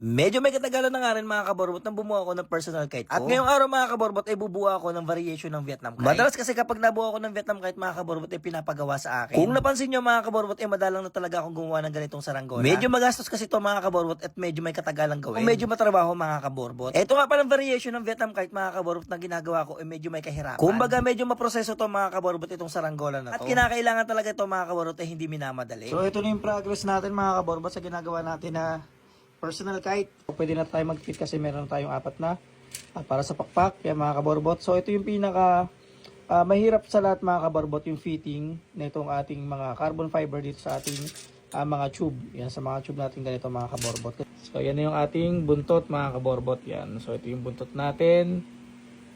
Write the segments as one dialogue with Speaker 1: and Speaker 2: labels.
Speaker 1: Medyo may katagalan na nga rin mga kaborbot nang bumuo ako ng personal kite ko. At ngayong araw mga kaborbot ay bubuo ako ng variation ng Vietnam kite. Madalas kasi kapag nabuo ako ng Vietnam kite mga kaborbot ay pinapagawa sa akin. Kung napansin nyo mga kaborbot ay madalang na talaga akong gumawa ng ganitong saranggola. Medyo magastos kasi to mga kaborbot at medyo may katagalang gawin. O medyo matrabaho mga kaborbot. Ito nga palang variation ng Vietnam kite mga kaborbot na ginagawa ko ay medyo may kahirapan. Kumbaga medyo maproseso to mga kaborbot itong saranggola na to. At kinakailangan talaga ito mga kaborbot ay hindi minamadali. So ito na yung progress natin mga kaborbot sa ginagawa natin na personal kite. Pwede na tayo mag-fit kasi meron tayong apat na para sa pakpak, yan mga kaborbot. So ito yung pinaka mahirap sa lahat mga kaborbot, yung fitting na itong ating mga carbon fiber dito sa ating mga tube. Yan sa mga tube natin ganito mga kaborbot. So yan na yung ating buntot mga kaborbot. Yan. So ito yung buntot natin.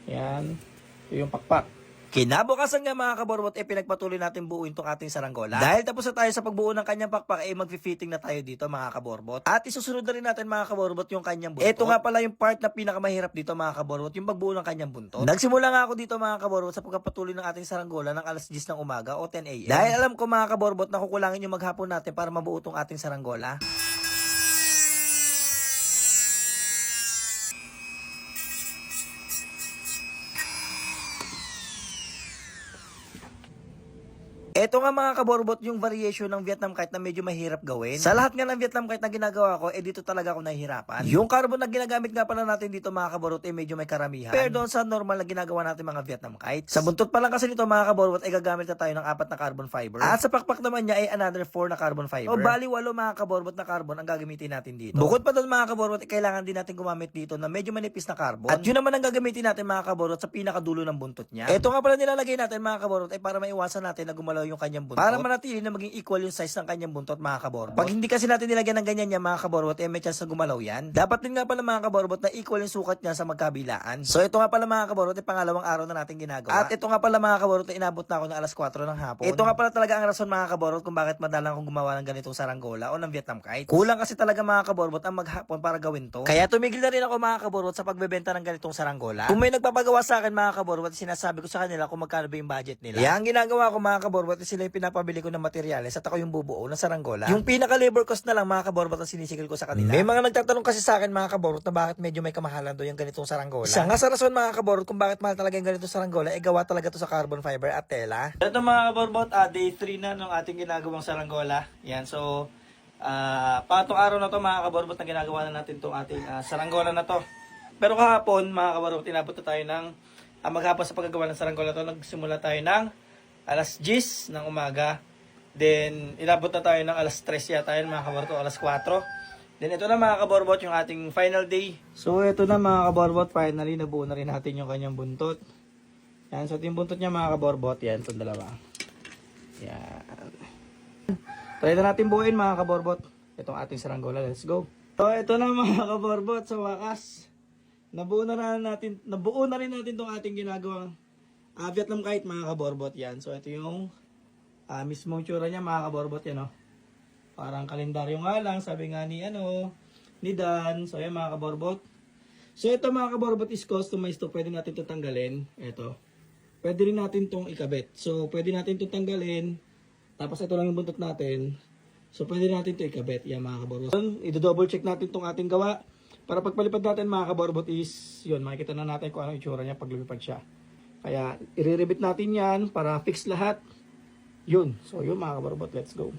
Speaker 1: Yan. Ito yung pakpak. Kinabukasan nga mga kaborbot pinagpatuloy natin buuin tong ating saranggola. Dahil tapos na tayo sa pagbuo ng kanyang pakpak magfi-fitting na tayo dito mga kaborbot. At isusunod na rin natin mga kaborbot yung kanyang buntot. Ito nga pala yung part na pinakamahirap dito mga kaborbot, yung pagbuo ng kanyang buntot. Nagsimula nga ako dito mga kaborbot sa pagpapatuloy ng ating saranggola ng alas 10 ng umaga o 10 AM. Dahil alam ko mga kaborbot na kukulangin yung maghapon natin para mabuo tong ating saranggola. Ito nga mga kaborbot yung variation ng Vietnam kite na medyo mahirap gawin. Sa lahat nga ng Vietnam kite na ginagawa ko, dito talaga ako nahihirapan. Yung carbon na ginagamit nga pala natin dito mga kaborbot medyo may karamihan. Pero doon sa normal na ginagawa natin mga Vietnam kites. Sa buntot pa lang kasi nito mga kaborbot gagamit na tayo ng 4 na carbon fiber. At sa pakpak naman niya ay another 4 na carbon fiber. O bali 8 mga kaborbot na carbon ang gagamitin natin dito. Bukod pa doon mga kaborbot kailangan din natin gumamit dito na medyo manipis na carbon. At yun naman ang gagamitin natin mga kaborbot sa pinakadulo ng buntot niya. Ito nga pala nilalagay natin mga kaborbot para maiwasan natin na gumalaw yung kanyang buntot. Para manatili na maging equal yung size ng kanyang buntot mga kaborbot. Pag hindi kasi natin nilagyan ng ganyan yan mga kaborbot may chance na gumalaw yan. Dapat din nga pala mga kaborbot na equal yung sukat niya sa magkabilaan. So ito nga pala mga kaborbot pangalawang araw na natin ginagawa. At ito nga pala mga kaborbot inabot na ako ng alas 4 ng hapon. Ito nga pala talaga ang rason mga kaborbot kung bakit madalang akong gumawa ng ganitong saranggola o ng Vietnam kite. Kulang kasi talaga mga kaborbot ang maghapon para gawin to. Kaya tumigil na rin ako mga kaborbot sa pagbebenta ng ganitong saranggola. Kung may nagpapagawa sa akin mga kaborbot, sinasabi ko sa kanila kung magkano ba yung budget nila. Kaya ang ginagawa ko mga kaborbot sila yung pinapabili ko ng materyales at ako yung bubuo ng saranggola. Yung pinaka labor cost na lang mga kaborbot ang sinisigil ko sa kanila. May mga nagtatanong kasi sa akin mga kaborbot na bakit medyo may kamahalan do yung ganitong saranggola. Isa nga sa rason mga kaborbot kung bakit mahal talaga yung ganitong saranggola gawa talaga to sa carbon fiber at tela. Ito mga kaborbot, day 3 na ng ating ginagawang saranggola. Yan, so patong araw na to mga kaborbot na ginagawa na natin tong ating saranggola na to. Pero kahapon mga kaborbot inabot na tayo ng maghapon sa paggagawa ng saranggola to. Nagsimula tayo ng alas 10 ng umaga. Then, inabot na tayo ng alas 3 yata yun mga kaborbot, alas 4. Then, ito na mga kaborbot yung ating final day. So, ito na mga kaborbot, finally, nabuo na rin natin yung kanyang buntot. Yan, so ito yung buntot niya mga kaborbot. Yan, itong dalawa. Yan. Try na natin buuin mga kaborbot. Itong ating saranggola, let's go. So, ito na mga kaborbot, sa wakas. Nabuo na rin natin itong ating ginagawang Vietnam kite mga kaborbot. Yan, so ito yung mismong tsura niya mga kaborbot yan parang kalendaryo nga lang sabi nga ni Dan. So yan mga kaborbot. So ito mga kaborbot is customized to. Pwede natin itong tanggalin. Ito. Pwede rin natin itong ikabit. So pwede natin itong tanggalin. Tapos ito lang yung buntot natin. So pwede natin itong ikabit. Yan mga kaborbot. So, i-double check natin itong ating gawa. Para pagpalipad natin mga kaborbot is yun. Makikita na natin kung ano yung tsura niya pag lumipad siya. Kaya i-rebit natin yan para fix lahat. Yun. So yun mga kaborbot, let's go.